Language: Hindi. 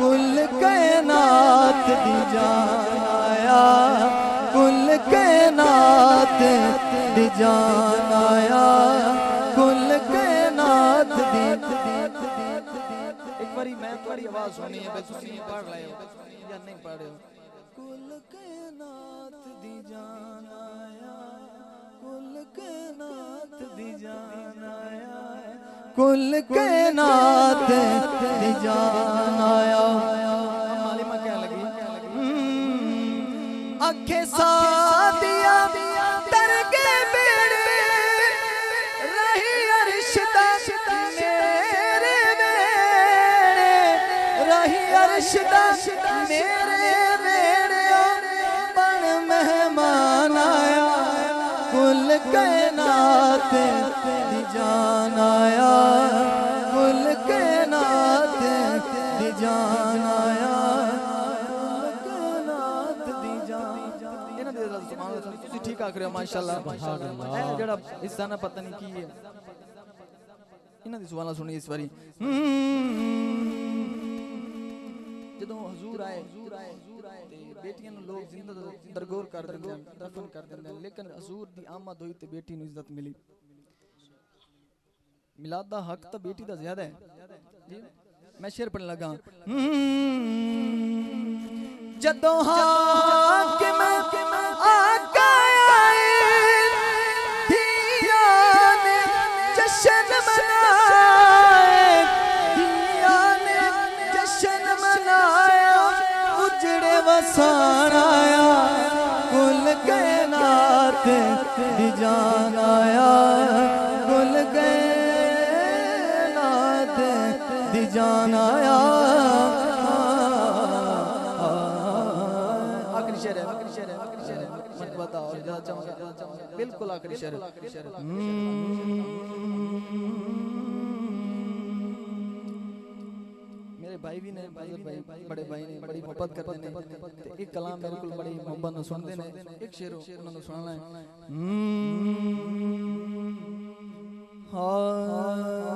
कुल कायनात दी जान आया, कुल कायनात दी जान आया, कुल कायनात दी। एक बारी मैं तुम्हारी आवाज सुनी है, सुनी पढ़ रहे हो या नहीं पढ़ रहे हो? कुल कायनात दी जान आया, कुल कायनात दी जान आया, कुल कायनात दी जान आया। मालिमा क्या लगी? आखे सादिया तर के बेड़े रही अर्श दा मेरे बेड़े, रही अर्श दा मेरे बेड़े, बन मेहमान आया, कुल कायनात दी जान आया, कुल कायनात दी जान आया, कुल कायनात दी जान। इन्हां दे सुभान अल्लाह तुसी ठीक आख रहे हो माशाअल्लाह। ए जेड़ा हिस्सा ना पता नहीं की है, इन्हां दी सुभान अल्लाह सुनी इस बारी। जदों हुजूर आए ते बेटियां नु लोग जिंदा दरगोर कर दिंदे हैं, दफन कर दिंदे हैं, लेकिन हुजूर दी आमद हुई ते बेटी नु इज्जत मिली। मिलाद दा हक तो बेटी दा ज्यादा है जी। मैं शेर पढ़ने लगा। जदों हाकिम आका आए, दिया ने जश्न मनाए, दिया ने जश्न मनाया, उजड़े वसान आया, कुल कायनात दी जान आया, कुल कायनात दी जान आया। आखिरी शेर है, आखिरी शेर है, आखिरी शेर है, मत बताओ ज्यादा चमका, बिल्कुल आखिरी शेर है। मेरे भाई भी ने, भाई बड़े भाई ने बड़ी मोहब्बत करते ने, एक कलाम मेरे को बड़ी मोहब्बत न सुनते ने, एक शेर उन्होंने सुनाना है। हाँ